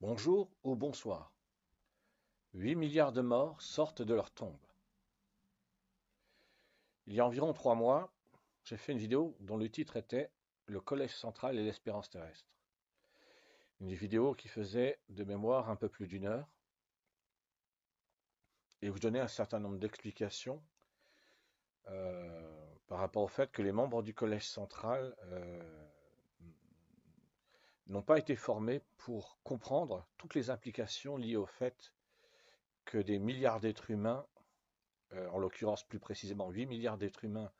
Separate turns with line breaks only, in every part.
Bonjour ou bonsoir. 8 milliards de morts sortent de leur tombe. Il y a environ 3 mois, j'ai fait une vidéo dont le titre était Le Collège central et l'espérance terrestre. Une vidéo qui faisait de mémoire un peu plus d'une heure et où je donnais un certain nombre d'explications par rapport au fait que les membres du Collège central n'ont pas été formés pour comprendre toutes les implications liées au fait que des milliards d'êtres humains, en l'occurrence plus précisément 8 milliards d'êtres humains,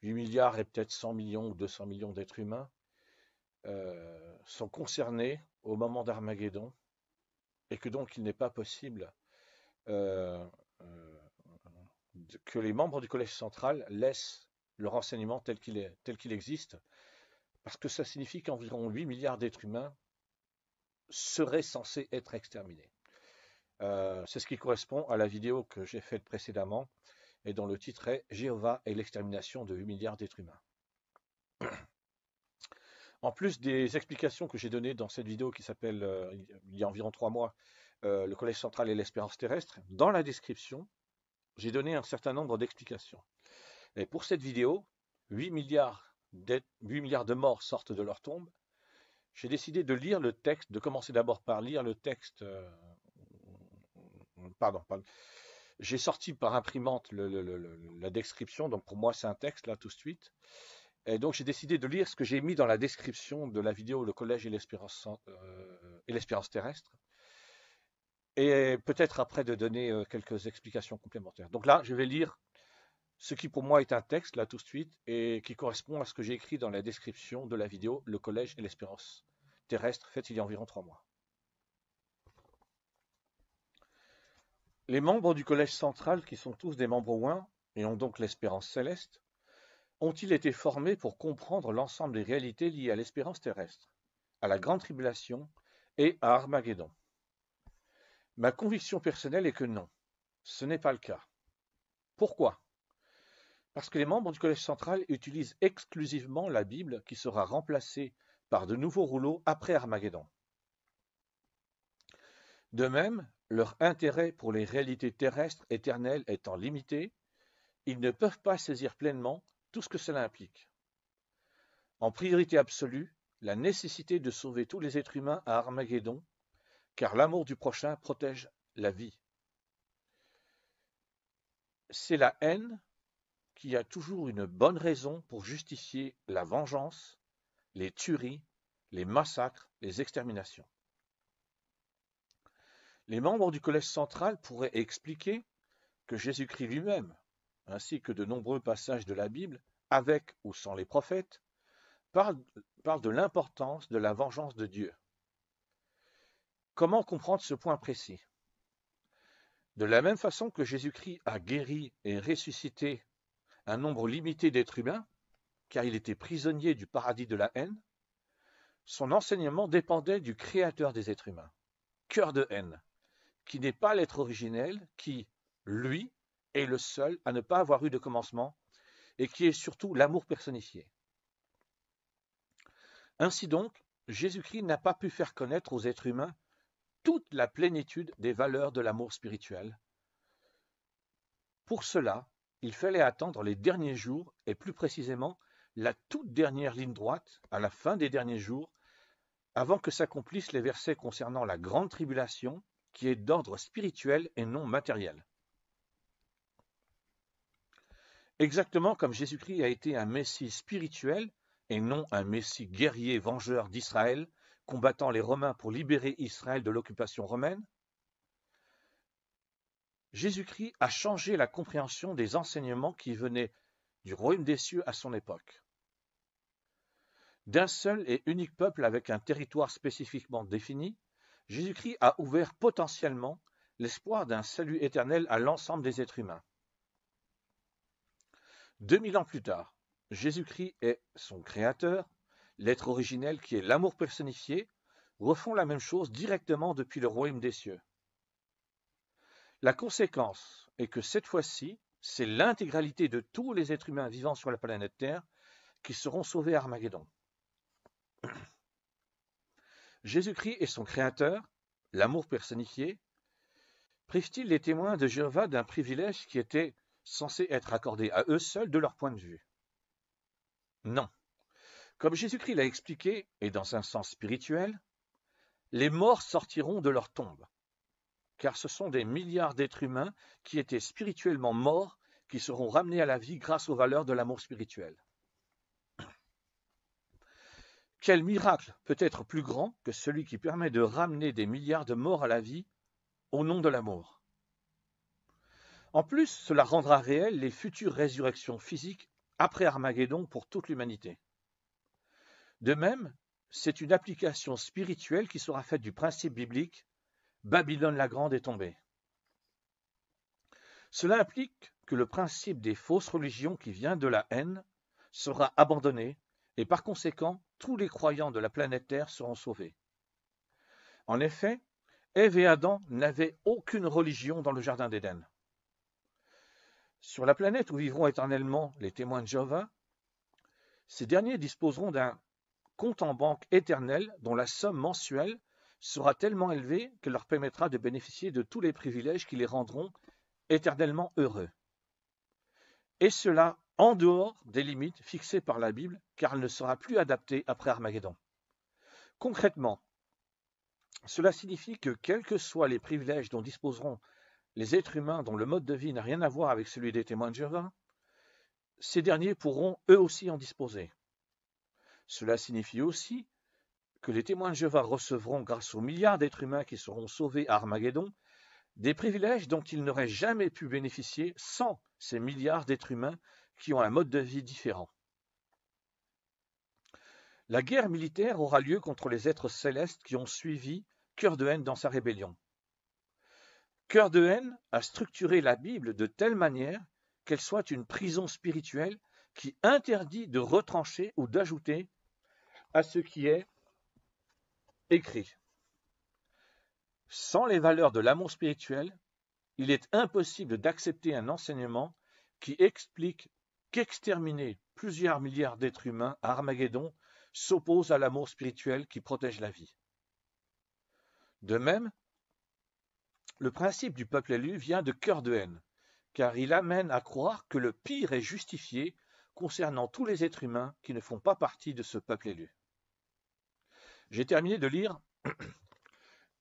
8 milliards et peut-être 100 millions ou 200 millions d'êtres humains sont concernés au moment d'Armageddon et que donc il n'est pas possible euh, euh, que les membres du Collège central laissent le renseignement tel qu'il existe, parce que ça signifie qu'environ 8 milliards d'êtres humains seraient censés être exterminés. C'est ce qui correspond à la vidéo que j'ai faite précédemment et dont le titre est Jéhovah et l'extermination de 8 milliards d'êtres humains. En plus des explications que j'ai données dans cette vidéo qui s'appelle, il y a environ 3 mois, le Collège central et l'espérance terrestre, dans la description, j'ai donné un certain nombre d'explications. Et pour cette vidéo, 8 milliards, 8 milliards de morts sortent de leur tombe. J'ai décidé de lire le texte, de commencer d'abord par lire le texte. Pardon. J'ai sorti par imprimante la description, donc pour moi c'est un texte là tout de suite. Et donc j'ai décidé de lire ce que j'ai mis dans la description de la vidéo Le Collège et l'espérance terrestre. Et peut-être après de donner quelques explications complémentaires. Donc là, je vais lire ce qui pour moi est un texte là tout de suite et qui correspond à ce que j'ai écrit dans la description de la vidéo Le Collège et l'espérance terrestre faite il y a environ 3 mois. Les membres du Collège central, qui sont tous des membres ouins et ont donc l'espérance céleste, ont-ils été formés pour comprendre l'ensemble des réalités liées à l'espérance terrestre, à la grande tribulation et à Armageddon? Ma conviction personnelle est que non, ce n'est pas le cas. Pourquoi? Parce que les membres du Collège central utilisent exclusivement la Bible qui sera remplacée par de nouveaux rouleaux après Armageddon. De même, leur intérêt pour les réalités terrestres éternelles étant limité, ils ne peuvent pas saisir pleinement tout ce que cela implique. En priorité absolue, la nécessité de sauver tous les êtres humains à Armageddon, car l'amour du prochain protège la vie. C'est la haine qui a toujours une bonne raison pour justifier la vengeance, les tueries, les massacres, les exterminations. Les membres du Collège central pourraient expliquer que Jésus-Christ lui-même, ainsi que de nombreux passages de la Bible, avec ou sans les prophètes, parlent de l'importance de la vengeance de Dieu. Comment comprendre ce point précis? De la même façon que Jésus-Christ a guéri et ressuscité un nombre limité d'êtres humains, car il était prisonnier du paradis de la haine, son enseignement dépendait du Créateur des êtres humains, cœur de haine, qui n'est pas l'être originel, qui, lui, est le seul à ne pas avoir eu de commencement, et qui est surtout l'amour personnifié. Ainsi donc, Jésus-Christ n'a pas pu faire connaître aux êtres humains toute la plénitude des valeurs de l'amour spirituel. Pour cela, il fallait attendre les derniers jours, et plus précisément la toute dernière ligne droite, à la fin des derniers jours, avant que s'accomplissent les versets concernant la grande tribulation, qui est d'ordre spirituel et non matériel. Exactement comme Jésus-Christ a été un Messie spirituel et non un Messie guerrier vengeur d'Israël, combattant les Romains pour libérer Israël de l'occupation romaine, Jésus-Christ a changé la compréhension des enseignements qui venaient du royaume des cieux à son époque. D'un seul et unique peuple avec un territoire spécifiquement défini, Jésus-Christ a ouvert potentiellement l'espoir d'un salut éternel à l'ensemble des êtres humains. 2000 ans plus tard, Jésus-Christ et son Créateur, l'être originel qui est l'amour personnifié, refont la même chose directement depuis le royaume des cieux. La conséquence est que cette fois-ci, c'est l'intégralité de tous les êtres humains vivant sur la planète Terre qui seront sauvés à Armageddon. Jésus-Christ est son Créateur, l'amour personnifié, privent-ils les témoins de Jéhovah d'un privilège qui était censé être accordé à eux seuls de leur point de vue? Non. Comme Jésus-Christ l'a expliqué, et dans un sens spirituel, les morts sortiront de leur tombe, car ce sont des milliards d'êtres humains qui étaient spirituellement morts qui seront ramenés à la vie grâce aux valeurs de l'amour spirituel. Quel miracle peut être plus grand que celui qui permet de ramener des milliards de morts à la vie au nom de l'amour? En plus, cela rendra réelles les futures résurrections physiques après Armageddon pour toute l'humanité. De même, c'est une application spirituelle qui sera faite du principe biblique « Babylone la grande est tombée ». Cela implique que le principe des fausses religions qui vient de la haine sera abandonné et par conséquent, tous les croyants de la planète Terre seront sauvés. En effet, Ève et Adam n'avaient aucune religion dans le jardin d'Éden. Sur la planète où vivront éternellement les témoins de Jéhovah, ces derniers disposeront d'un compte en banque éternel dont la somme mensuelle sera tellement élevée qu'elle leur permettra de bénéficier de tous les privilèges qui les rendront éternellement heureux. Et cela en dehors des limites fixées par la Bible, car elle ne sera plus adaptée après Armageddon. Concrètement, cela signifie que quels que soient les privilèges dont disposeront les êtres humains dont le mode de vie n'a rien à voir avec celui des témoins de Jéhovah, ces derniers pourront eux aussi en disposer. Cela signifie aussi que les témoins de Jéhovah recevront, grâce aux milliards d'êtres humains qui seront sauvés à Armageddon, des privilèges dont ils n'auraient jamais pu bénéficier sans ces milliards d'êtres humains qui ont un mode de vie différent. La guerre militaire aura lieu contre les êtres célestes qui ont suivi Cœur de haine dans sa rébellion. Cœur de haine a structuré la Bible de telle manière qu'elle soit une prison spirituelle qui interdit de retrancher ou d'ajouter à ce qui est écrit. Sans les valeurs de l'amour spirituel, il est impossible d'accepter un enseignement qui explique qu'exterminer plusieurs milliards d'êtres humains à Armageddon s'oppose à l'amour spirituel qui protège la vie. De même, le principe du peuple élu vient de Cœur de haine, car il amène à croire que le pire est justifié concernant tous les êtres humains qui ne font pas partie de ce peuple élu. J'ai terminé de lire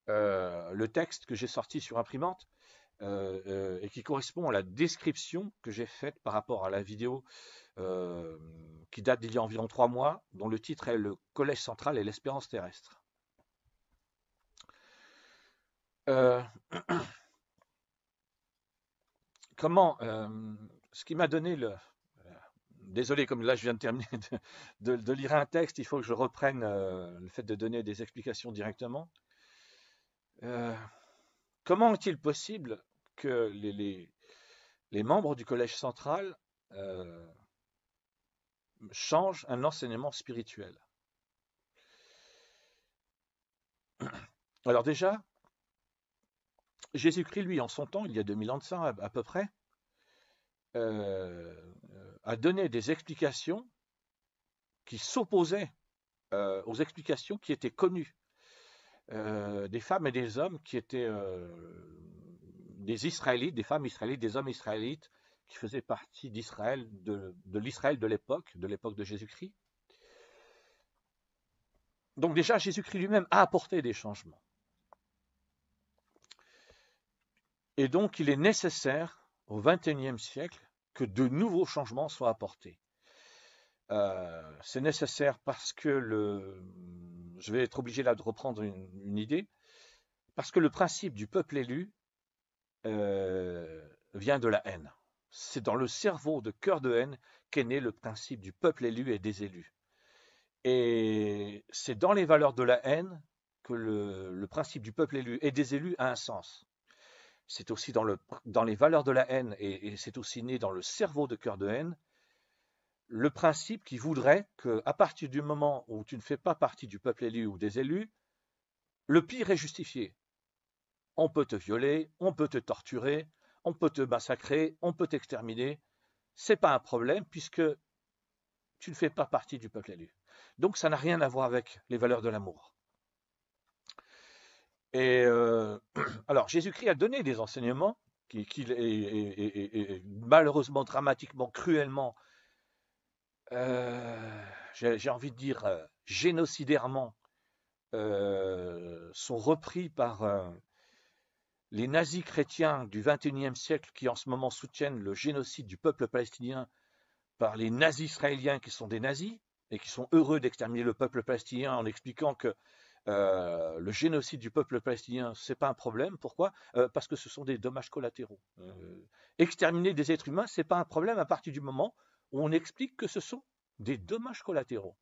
le texte que j'ai sorti sur imprimante et qui correspond à la description que j'ai faite par rapport à la vidéo qui date d'il y a environ 3 mois, dont le titre est « Le Collège central et l'espérance terrestre ». Ce qui m'a donné désolé, comme là je viens de terminer de lire un texte, il faut que je reprenne le fait de donner des explications directement. Comment est-il possible que les membres du Collège central changent un enseignement spirituel? Alors déjà, Jésus-Christ, lui, en son temps, il y a 2000 ans de ça à peu près, a donné des explications qui s'opposaient aux explications qui étaient connues des femmes et des hommes qui étaient des Israélites, des femmes israélites, des hommes israélites qui faisaient partie d'Israël, de l'Israël de l'époque de Jésus-Christ. Donc déjà, Jésus-Christ lui-même a apporté des changements. Et donc, il est nécessaire, au XXIe siècle, que de nouveaux changements soient apportés. C'est nécessaire parce que je vais être obligé là de reprendre une idée, parce que le principe du peuple élu vient de la haine. C'est dans le cerveau de Cœur de haine qu'est né le principe du peuple élu et des élus. Et c'est dans les valeurs de la haine que le principe du peuple élu et des élus a un sens. C'est aussi dans les valeurs de la haine, et c'est aussi né dans le cerveau de Cœur de haine, le principe qui voudrait qu'à partir du moment où tu ne fais pas partie du peuple élu ou des élus, le pire est justifié. On peut te violer, on peut te torturer, on peut te massacrer, on peut t'exterminer. C'est pas un problème puisque tu ne fais pas partie du peuple élu. Donc ça n'a rien à voir avec les valeurs de l'amour. Et alors, Jésus-Christ a donné des enseignements malheureusement, dramatiquement, cruellement, j'ai envie de dire génocidairement, sont repris par les nazis chrétiens du XXIe siècle qui en ce moment soutiennent le génocide du peuple palestinien par les nazis israéliens qui sont des nazis et qui sont heureux d'exterminer le peuple palestinien en expliquant que le génocide du peuple palestinien, c'est pas un problème. Pourquoi? Parce que ce sont des dommages collatéraux. Exterminer des êtres humains, c'est pas un problème à partir du moment où on explique que ce sont des dommages collatéraux.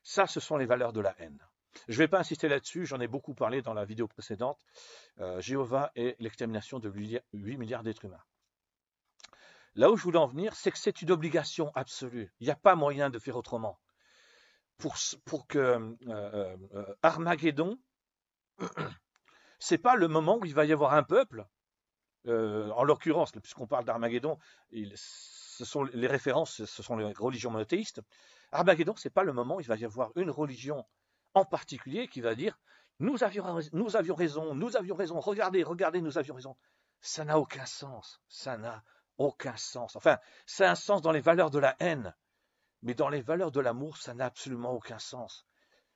Ça, ce sont les valeurs de la haine. Je ne vais pas insister là-dessus, j'en ai beaucoup parlé dans la vidéo précédente. Jéhovah et l'extermination de 8 milliards d'êtres humains. Là où je voulais en venir, c'est que c'est une obligation absolue. Il n'y a pas moyen de faire autrement. Pour que Armageddon, c'est pas le moment où il va y avoir un peuple. En l'occurrence, puisqu'on parle d'Armageddon, les références, ce sont les religions monothéistes. Armageddon, c'est pas le moment où il va y avoir une religion en particulier qui va dire nous avions raison, regardez, nous avions raison. Ça n'a aucun sens. Ça n'a aucun sens. Enfin, ça a un sens dans les valeurs de la haine. Mais dans les valeurs de l'amour, ça n'a absolument aucun sens.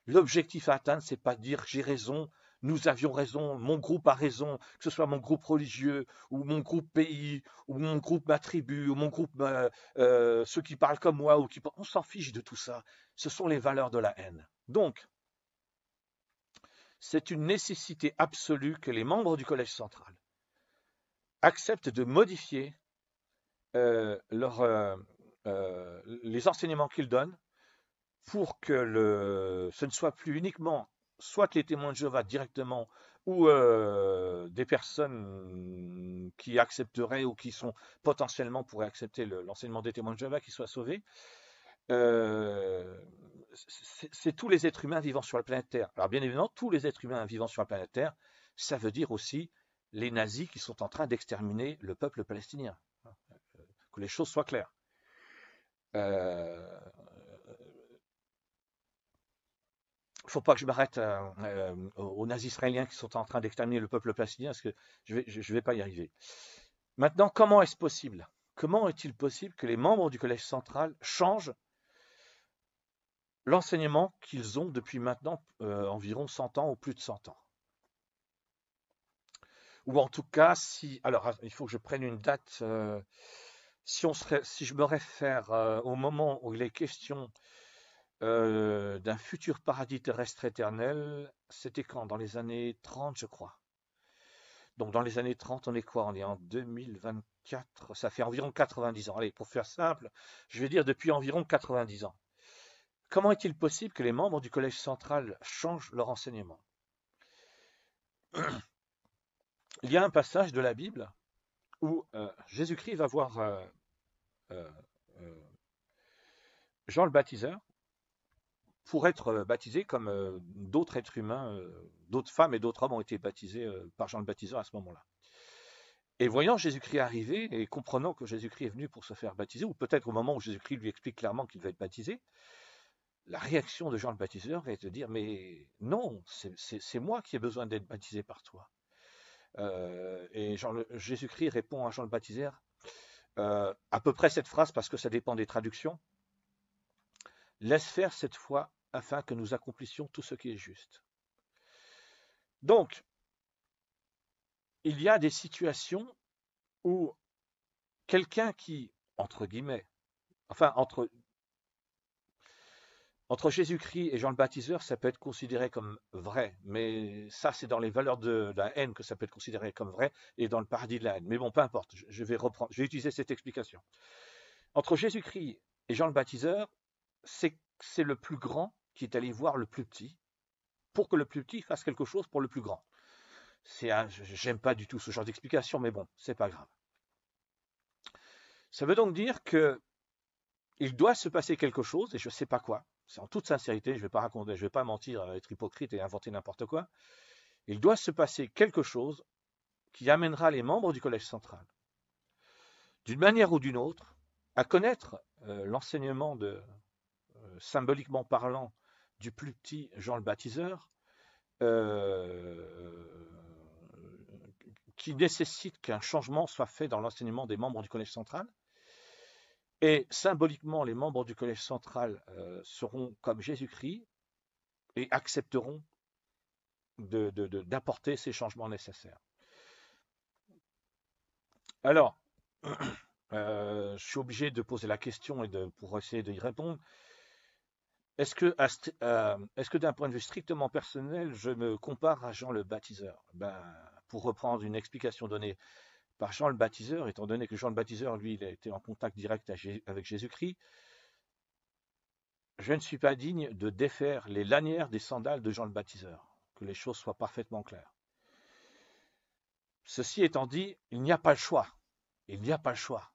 L'objectif à atteindre, c'est pas de dire j'ai raison, nous avions raison, mon groupe a raison, que ce soit mon groupe religieux, ou mon groupe pays, ou mon groupe ma tribu, ou mon groupe ceux qui parlent comme moi, on s'en fiche de tout ça. Ce sont les valeurs de la haine. Donc, c'est une nécessité absolue que les membres du Collège central acceptent de modifier les enseignements qu'ils donnent pour que ce ne soit plus uniquement soit les témoins de Jéhovah directement ou des personnes qui accepteraient ou qui sont potentiellement pourraient accepter l'enseignement des témoins de Jéhovah qui soient sauvés. C'est tous les êtres humains vivant sur la planète Terre. Alors bien évidemment, tous les êtres humains vivant sur la planète Terre, ça veut dire aussi les nazis qui sont en train d'exterminer le peuple palestinien. Que les choses soient claires. Il ne faut pas que je m'arrête aux nazis israéliens qui sont en train d'exterminer le peuple palestinien, parce que je ne vais pas y arriver. Maintenant, comment est-ce possible? Comment est-il possible que les membres du Collège central changent l'enseignement qu'ils ont depuis maintenant environ 100 ans ou plus de 100 ans? Ou en tout cas, alors il faut que je prenne une date. Si je me réfère au moment où il est question d'un futur paradis terrestre éternel, c'était quand? Dans les années 30, je crois. Donc dans les années 30, on est quoi? On est en 2024, ça fait environ 90 ans. Allez, pour faire simple, je vais dire depuis environ 90 ans. Comment est-il possible que les membres du Collège central changent leur enseignement? Il y a un passage de la Bible où Jésus-Christ va voir Jean le baptiseur pour être baptisé comme d'autres êtres humains, d'autres femmes et d'autres hommes ont été baptisés par Jean le baptiseur à ce moment-là. Et voyant Jésus-Christ arriver et comprenant que Jésus-Christ est venu pour se faire baptiser, ou peut-être au moment où Jésus-Christ lui explique clairement qu'il va être baptisé, la réaction de Jean le baptiseur est de dire mais non, c'est moi qui ai besoin d'être baptisé par toi. Et Jésus-Christ répond à Jean le baptiseur à peu près cette phrase parce que ça dépend des traductions. Laisse faire cette fois afin que nous accomplissions tout ce qui est juste. Donc, il y a des situations où quelqu'un qui, entre guillemets, enfin entre Jésus-Christ et Jean le baptiseur, ça peut être considéré comme vrai, mais ça c'est dans les valeurs de la haine que ça peut être considéré comme vrai et dans le paradis de la haine. Mais bon, peu importe, je vais utiliser cette explication. Entre Jésus-Christ et Jean le baptiseur, c'est le plus grand qui est allé voir le plus petit pour que le plus petit fasse quelque chose pour le plus grand. J'aime pas du tout ce genre d'explication, mais bon, c'est pas grave. Ça veut donc dire que il doit se passer quelque chose, et je ne sais pas quoi. C'est en toute sincérité, je ne vais pas mentir, être hypocrite et inventer n'importe quoi. Il doit se passer quelque chose qui amènera les membres du Collège central, d'une manière ou d'une autre, à connaître l'enseignement symboliquement parlant, du plus petit Jean le baptiseur, qui nécessite qu'un changement soit fait dans l'enseignement des membres du Collège central. Et symboliquement, les membres du Collège central seront comme Jésus-Christ et accepteront d'apporter ces changements nécessaires. Alors, je suis obligé de poser la question pour essayer d'y répondre. Est-ce que d'un point de vue strictement personnel, je me compare à Jean le Baptiseur? Pour reprendre une explication donnée par Jean le Baptiseur, étant donné que Jean le Baptiseur, lui, il a été en contact direct avec Jésus-Christ, je ne suis pas digne de défaire les lanières des sandales de Jean le Baptiseur, que les choses soient parfaitement claires. Ceci étant dit, il n'y a pas le choix. Il n'y a pas le choix.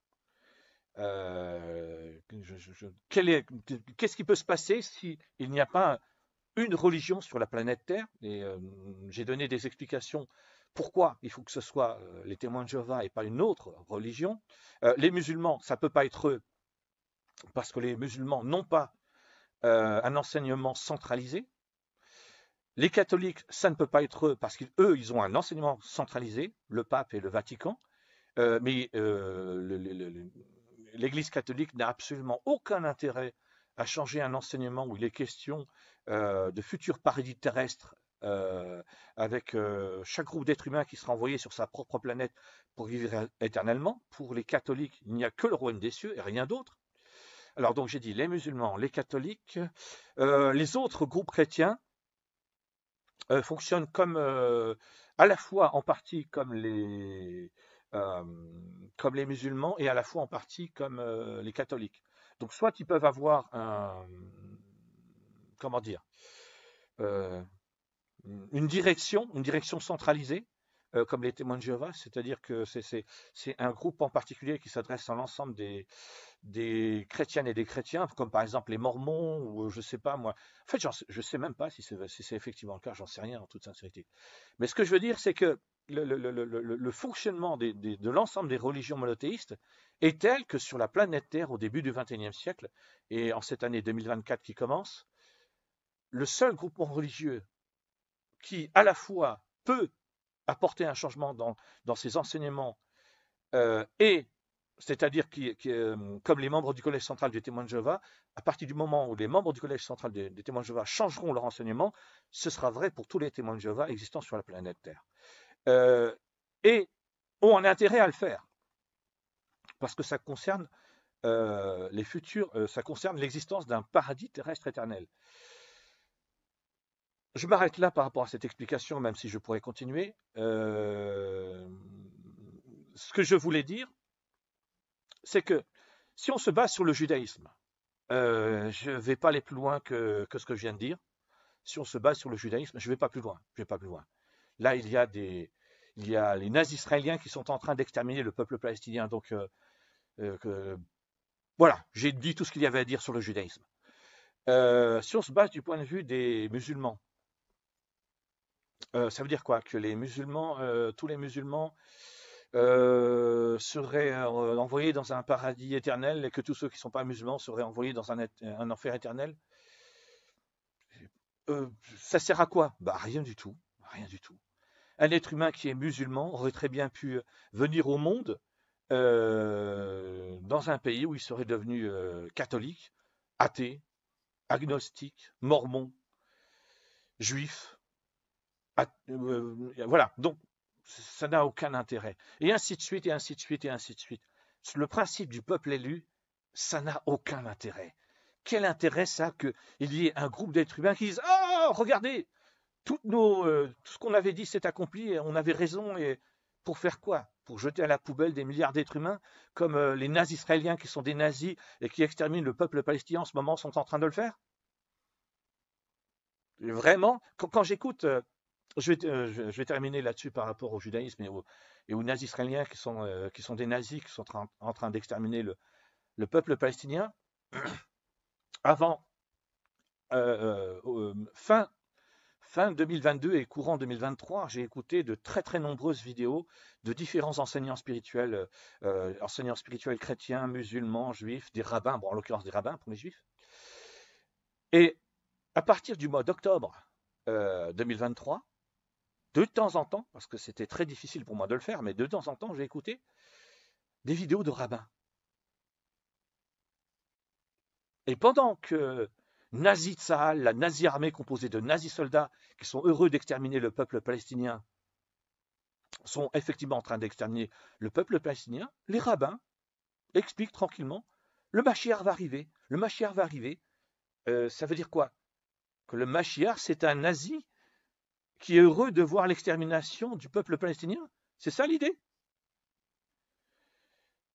Qu'est-ce qui peut se passer s'il n'y a pas une religion sur la planète Terre? Et j'ai donné des explications pourquoi il faut que ce soit les témoins de Jéhovah et pas une autre religion. Les musulmans, ça ne peut pas être eux, parce que les musulmans n'ont pas un enseignement centralisé. Les catholiques, ça ne peut pas être eux, parce qu'eux, ils ont un enseignement centralisé, le pape et le Vatican. Mais l'Église catholique n'a absolument aucun intérêt à changer un enseignement où il est question de futurs paradis terrestres avec chaque groupe d'êtres humains qui sera envoyé sur sa propre planète pour vivre éternellement. Pour les catholiques, il n'y a que le royaume des cieux et rien d'autre. Alors donc j'ai dit les musulmans, les catholiques, les autres groupes chrétiens fonctionnent comme à la fois en partie comme les musulmans et à la fois en partie comme les catholiques. Donc soit ils peuvent avoir comment dire, une direction centralisée, comme les témoins de Jéhovah, c'est-à-dire que c'est un groupe en particulier qui s'adresse à l'ensemble des chrétiennes et des chrétiens, comme par exemple les mormons, ou je sais pas moi. En fait, je sais même pas si c'est effectivement le cas, j'en sais rien en toute sincérité. Mais ce que je veux dire, c'est que le fonctionnement de l'ensemble des religions monothéistes est tel que sur la planète Terre, au début du XXIe siècle, et en cette année 2024 qui commence, le seul groupement religieux qui, à la fois, peut apporter un changement dans ses enseignements, et c'est-à-dire comme les membres du Collège central des témoins de Jéhovah, à partir du moment où les membres du Collège central des témoins de Jéhovah changeront leur enseignement, ce sera vrai pour tous les témoins de Jéhovah existant sur la planète Terre. Et ont un intérêt à le faire, parce que ça concerne les futurs, ça concerne l'existence d'un paradis terrestre éternel. Je m'arrête là par rapport à cette explication, même si je pourrais continuer. Ce que je voulais dire, c'est que si on se base sur le judaïsme, je ne vais pas aller plus loin que ce que je viens de dire. Si on se base sur le judaïsme, je ne vais pas plus loin. Là, il y a les nazis israéliens qui sont en train d'exterminer le peuple palestinien. Donc, voilà, j'ai dit tout ce qu'il y avait à dire sur le judaïsme. Si on se base du point de vue des musulmans, ça veut dire quoi? Que les musulmans, tous les musulmans seraient envoyés dans un paradis éternel et que tous ceux qui ne sont pas musulmans seraient envoyés dans un enfer éternel? Ça sert à quoi? Rien du tout. Rien du tout. Un être humain qui est musulman aurait très bien pu venir au monde dans un pays où il serait devenu catholique, athée, agnostique, mormon, juif. Voilà. Donc, ça n'a aucun intérêt. Et ainsi de suite, et ainsi de suite, et ainsi de suite. Le principe du peuple élu, ça n'a aucun intérêt. Quel intérêt ça qu'il y ait un groupe d'êtres humains qui disent « Oh, regardez, tout ce qu'on avait dit s'est accompli, et on avait raison. » Et pour faire quoi? Pour jeter à la poubelle des milliards d'êtres humains, comme les nazis israéliens qui sont des nazis et qui exterminent le peuple palestinien en ce moment sont en train de le faire? Vraiment, quand j'écoute, je vais terminer là-dessus par rapport au judaïsme et aux nazis israéliens qui sont des nazis qui sont en train d'exterminer le peuple palestinien. Avant fin 2022 et courant 2023, j'ai écouté de très très nombreuses vidéos de différents enseignants spirituels chrétiens, musulmans, juifs, des rabbins, en l'occurrence des rabbins pour les juifs. Et à partir du mois d'octobre 2023, de temps en temps, parce que c'était très difficile pour moi de le faire, mais de temps en temps, j'ai écouté des vidéos de rabbins. Et pendant que Nazi Tzahal, la nazi armée composée de nazis soldats qui sont heureux d'exterminer le peuple palestinien, sont effectivement en train d'exterminer le peuple palestinien, les rabbins expliquent tranquillement, le Mashiach va arriver. Le Mashiach va arriver. Ça veut dire quoi? Que le Mashiach, c'est un nazi qui est heureux de voir l'extermination du peuple palestinien. C'est ça l'idée?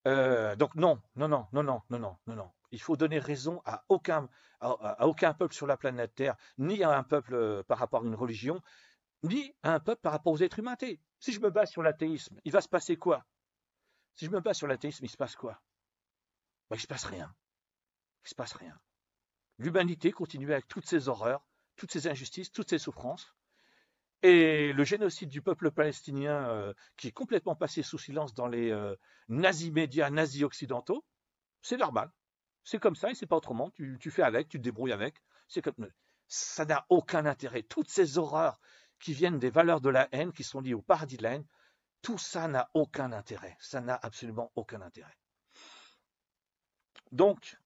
Donc non, non, non, non, non, non, non, non, non. Il faut donner raison à aucun peuple sur la planète Terre, ni à un peuple par rapport à une religion, ni à un peuple par rapport aux êtres humains. Si je me base sur l'athéisme, il va se passer quoi? Si je me base sur l'athéisme, il se passe quoi? Ben, il se passe rien. Il se passe rien. L'humanité continue avec toutes ses horreurs, toutes ses injustices, toutes ses souffrances. Et le génocide du peuple palestinien, qui est complètement passé sous silence dans les nazis médias, nazis occidentaux, c'est normal. C'est comme ça et c'est pas autrement. Tu fais avec, tu te débrouilles avec. C'est comme ça n'a aucun intérêt. Toutes ces horreurs qui viennent des valeurs de la haine, qui sont liées au paradis de la haine, tout ça n'a aucun intérêt. Ça n'a absolument aucun intérêt. Donc,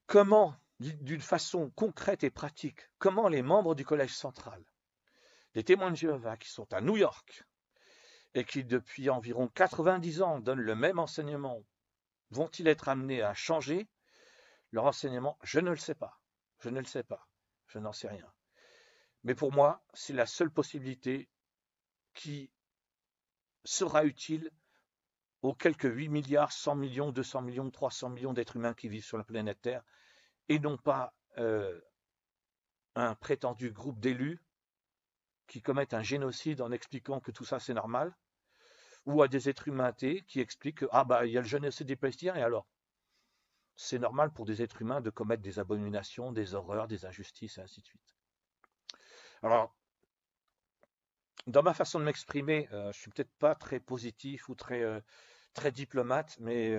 comment, d'une façon concrète et pratique, comment les membres du Collège central, les témoins de Jéhovah qui sont à New York et qui depuis environ 90 ans donnent le même enseignement, vont-ils être amenés à changer leur enseignement? Je ne le sais pas. Je ne le sais pas. Je n'en sais rien. Mais pour moi, c'est la seule possibilité qui sera utile aux quelques 8 milliards, 100 millions, 200 millions, 300 millions d'êtres humains qui vivent sur la planète Terre, et non pas un prétendu groupe d'élus qui commettent un génocide en expliquant que tout ça c'est normal, ou à des êtres humains athées qui expliquent que il y a le génocide des Palestiniens, et alors c'est normal pour des êtres humains de commettre des abominations, des horreurs, des injustices, et ainsi de suite. Alors, dans ma façon de m'exprimer, je suis peut-être pas très positif ou très diplomate, mais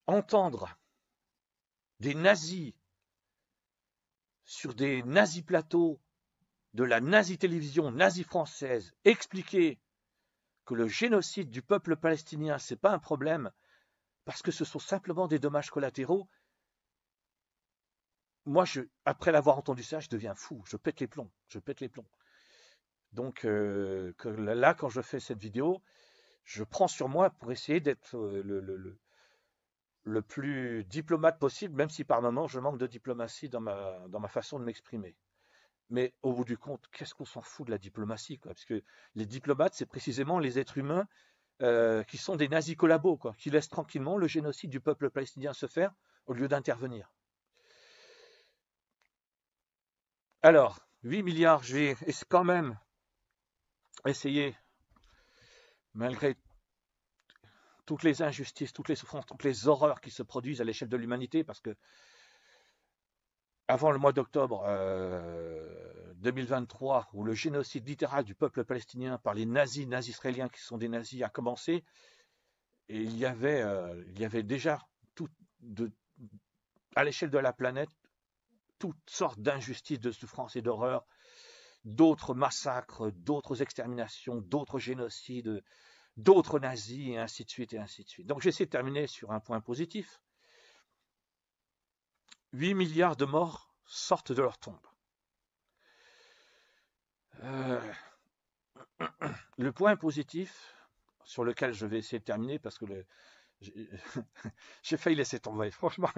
entendre des nazis sur des nazis plateaux de la nazi télévision nazi française expliquer que le génocide du peuple palestinien, c'est pas un problème parce que ce sont simplement des dommages collatéraux. Moi, après l'avoir entendu ça, je deviens fou, je pète les plombs, je pète les plombs. Donc là, quand je fais cette vidéo, je prends sur moi pour essayer d'être le plus diplomate possible, même si par moments je manque de diplomatie dans ma façon de m'exprimer. Mais au bout du compte, qu'est-ce qu'on s'en fout de la diplomatie, quoi? Parce que les diplomates, c'est précisément les êtres humains qui sont des nazis collabos, quoi, qui laissent tranquillement le génocide du peuple palestinien se faire au lieu d'intervenir. Alors, 8 milliards, je vais quand même essayer, malgré toutes les injustices, toutes les souffrances, toutes les horreurs qui se produisent à l'échelle de l'humanité, parce que avant le mois d'octobre 2023, où le génocide littéral du peuple palestinien par les nazis israéliens qui sont des nazis a commencé, et il y avait déjà à l'échelle de la planète toutes sortes d'injustices, de souffrances et d'horreurs, d'autres massacres, d'autres exterminations, d'autres génocides, d'autres nazis, et ainsi de suite, et ainsi de suite. Donc j'essaie de terminer sur un point positif. 8 milliards de morts sortent de leur tombe. Le point positif, sur lequel je vais essayer de terminer, parce que j'ai failli laisser tomber, franchement,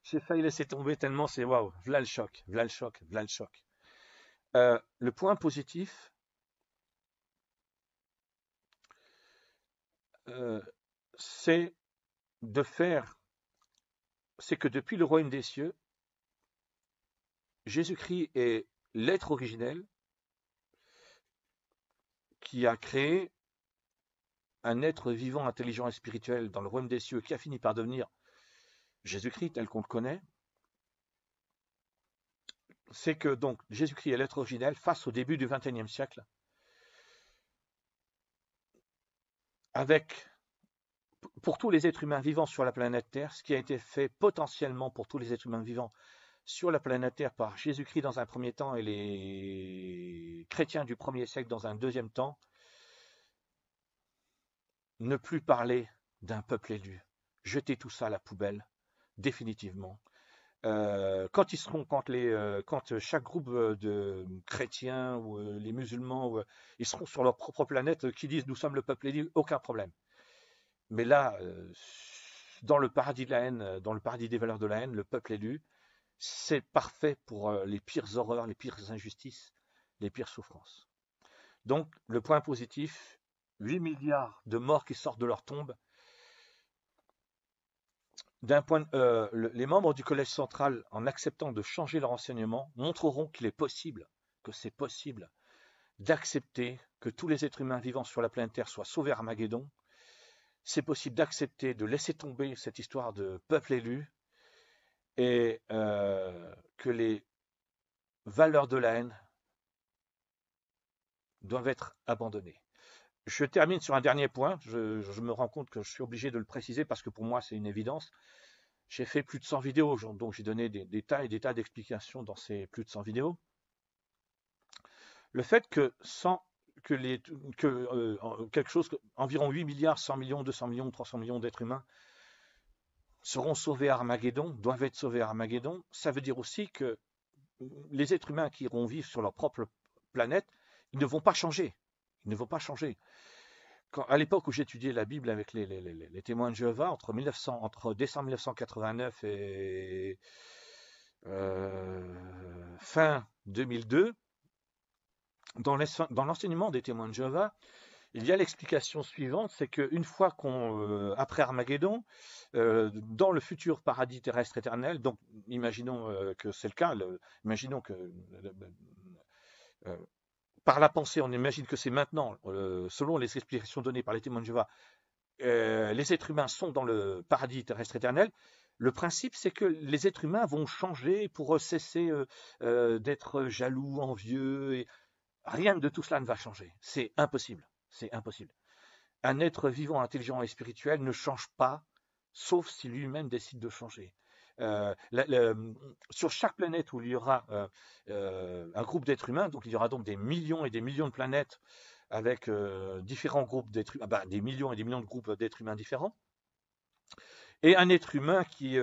j'ai failli laisser tomber tellement c'est waouh, voilà le choc, voilà le choc, voilà le choc. Le point positif, c'est que depuis le royaume des cieux, Jésus-Christ est l'être originel qui a créé un être vivant, intelligent et spirituel dans le royaume des cieux qui a fini par devenir Jésus-Christ tel qu'on le connaît. C'est que donc Jésus-Christ est l'être originel face au début du XXIe siècle, avec pour tous les êtres humains vivants sur la planète Terre, ce qui a été fait potentiellement pour tous les êtres humains vivants sur la planète Terre par Jésus-Christ dans un premier temps et les chrétiens du premier siècle dans un deuxième temps, ne plus parler d'un peuple élu. Jeter tout ça à la poubelle, définitivement. Quand chaque groupe de chrétiens ou les musulmans, ils seront sur leur propre planète, qui disent nous sommes le peuple élu, aucun problème. Mais là, dans le paradis de la haine, dans le paradis des valeurs de la haine, le peuple élu, c'est parfait pour les pires horreurs, les pires injustices, les pires souffrances. Donc, le point positif, 8 milliards de morts qui sortent de leur tombe. Les membres du Collège central, en acceptant de changer leur enseignement, montreront qu'il est possible, que c'est possible, d'accepter que tous les êtres humains vivant sur la planète Terre soient sauvés à Armageddon. C'est possible d'accepter de laisser tomber cette histoire de peuple élu et que les valeurs de la haine doivent être abandonnées. Je termine sur un dernier point. Je me rends compte que je suis obligé de le préciser parce que pour moi, c'est une évidence. J'ai fait plus de 100 vidéos, donc j'ai donné des tas et des tas d'explications dans ces plus de 100 vidéos. Le fait que quelque chose, environ 8 milliards, 100 millions, 200 millions, 300 millions d'êtres humains seront sauvés à Armageddon, doivent être sauvés à Armageddon, ça veut dire aussi que les êtres humains qui iront vivre sur leur propre planète, ils ne vont pas changer. Ils ne vont pas changer. À l'époque où j'étudiais la Bible avec les témoins de Jéhovah, entre décembre 1989 et fin 2002, dans l'enseignement des témoins de Jéhovah, il y a l'explication suivante, c'est qu'une fois après Armageddon, dans le futur paradis terrestre éternel, donc imaginons que c'est le cas, imaginons que par la pensée, on imagine que c'est maintenant, selon les explications données par les témoins de Jéhovah, les êtres humains sont dans le paradis terrestre éternel. Le principe, c'est que les êtres humains vont changer pour cesser d'être jaloux, envieux. Et rien de tout cela ne va changer. C'est impossible. C'est impossible. Un être vivant, intelligent et spirituel ne change pas, sauf si lui-même décide de changer. Sur chaque planète où il y aura un groupe d'êtres humains, donc il y aura donc des millions et des millions de planètes avec différents groupes d'êtres humains, des millions et des millions de groupes d'êtres humains différents, et un être humain qui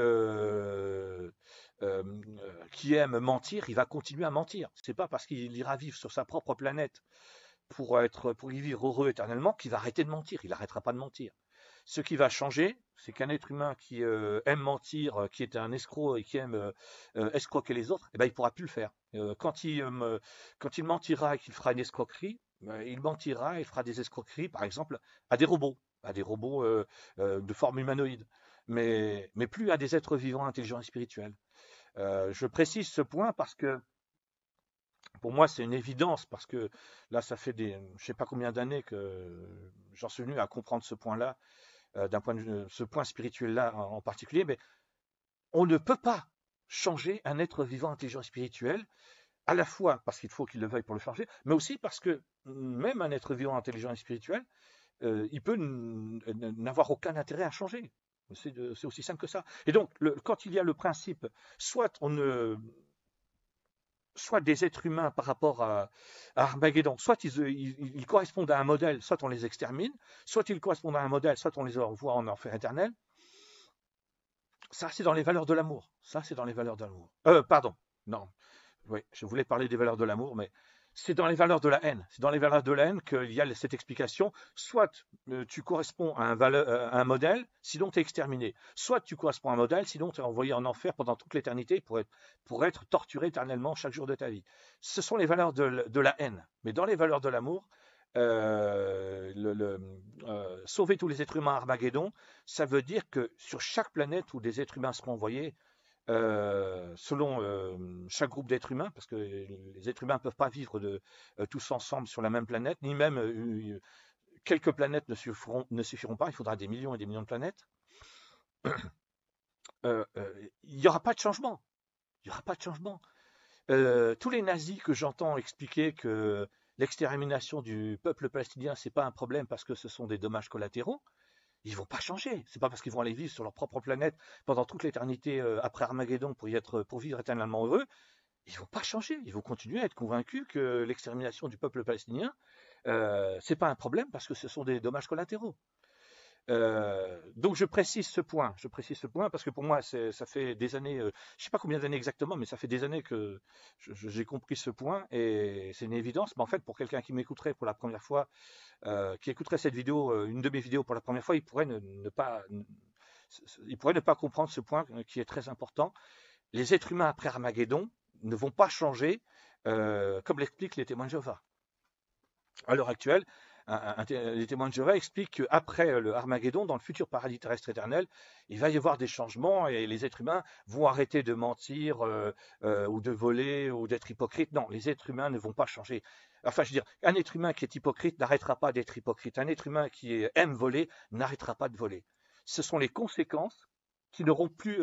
aime mentir, il va continuer à mentir. C'est pas parce qu'il ira vivre sur sa propre planète pour y vivre heureux éternellement qu'il va arrêter de mentir. Il n'arrêtera pas de mentir. Ce qui va changer, c'est qu'un être humain qui aime mentir, qui est un escroc et qui aime escroquer les autres, eh ben, il ne pourra plus le faire. Quand il mentira et qu'il fera une escroquerie, il mentira et fera des escroqueries, par exemple, à des robots de forme humanoïde, mais plus à des êtres vivants, intelligents et spirituels. Je précise ce point parce que pour moi, c'est une évidence, parce que là, ça fait je ne sais pas combien d'années que j'en suis venu à comprendre ce point-là, ce point spirituel-là en particulier, mais on ne peut pas changer un être vivant, intelligent et spirituel, à la fois parce qu'il faut qu'il le veuille pour le changer, mais aussi parce que même un être vivant, intelligent et spirituel, il peut n'avoir aucun intérêt à changer. C'est aussi simple que ça. Et donc, quand il y a le principe, soit des êtres humains par rapport à Armageddon, soit ils correspondent à un modèle, soit on les extermine, soit ils correspondent à un modèle, soit on les envoie en enfer éternel. Ça, c'est dans les valeurs de l'amour. Ça, c'est dans les valeurs de l'amour. Pardon. Non. Oui, je voulais parler des valeurs de l'amour, mais c'est dans les valeurs de la haine. C'est dans les valeurs de la haine qu'il y a cette explication. Soit tu corresponds à un modèle, sinon tu es exterminé. Soit tu corresponds à un modèle, sinon tu es envoyé en enfer pendant toute l'éternité pour être torturé éternellement chaque jour de ta vie. Ce sont les valeurs de la haine. Mais dans les valeurs de l'amour, sauver tous les êtres humains à Armageddon, ça veut dire que sur chaque planète où des êtres humains seront envoyés, selon chaque groupe d'êtres humains, parce que les êtres humains ne peuvent pas vivre tous ensemble sur la même planète, ni même quelques planètes ne suffiront pas, il faudra des millions et des millions de planètes. Il n'y aura pas de changement. Il n'y aura pas de changement. Tous les nazis que j'entends expliquer que l'extermination du peuple palestinien, c'est pas un problème parce que ce sont des dommages collatéraux, ils vont pas changer. C'est pas parce qu'ils vont aller vivre sur leur propre planète pendant toute l'éternité après Armageddon pour vivre éternellement heureux, ils vont pas changer. Ils vont continuer à être convaincus que l'extermination du peuple palestinien, c'est pas un problème parce que ce sont des dommages collatéraux. Donc je précise ce point. Je précise ce point parce que pour moi, ça fait des années, je sais pas combien d'années exactement, mais ça fait des années que j'ai compris ce point et c'est une évidence. Mais en fait, pour quelqu'un qui m'écouterait pour la première fois, qui écouterait cette vidéo, une de mes vidéos pour la première fois, il pourrait ne pas comprendre ce point qui est très important. Les êtres humains après Armageddon ne vont pas changer, comme l'expliquent les témoins de Jéhovah. À l'heure actuelle, les témoins de Jéhovah expliquent qu'après le Armageddon, dans le futur paradis terrestre éternel, il va y avoir des changements et les êtres humains vont arrêter de mentir ou de voler ou d'être hypocrites. Non, les êtres humains ne vont pas changer. Enfin, je veux dire, un être humain qui est hypocrite n'arrêtera pas d'être hypocrite. Un être humain qui aime voler n'arrêtera pas de voler. Ce sont les conséquences qui n'auront plus,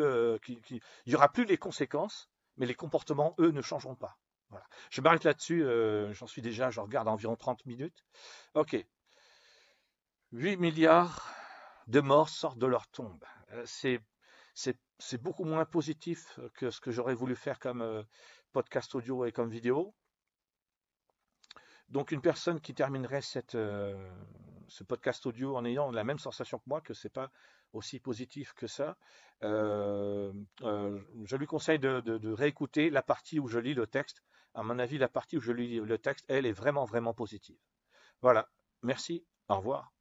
il n'y aura plus les conséquences, mais les comportements, eux, ne changeront pas. Voilà. Je m'arrête là-dessus, j'en suis déjà, je regarde à environ 30 minutes. Ok, 8 milliards de morts sortent de leur tombe. C'est beaucoup moins positif que ce que j'aurais voulu faire comme podcast audio et comme vidéo. Donc une personne qui terminerait ce podcast audio en ayant la même sensation que moi, que c'est pas aussi positif que ça, je lui conseille de réécouter la partie où je lis le texte. À mon avis, la partie où je lis le texte, elle est vraiment, vraiment positive. Voilà. Merci. Au revoir.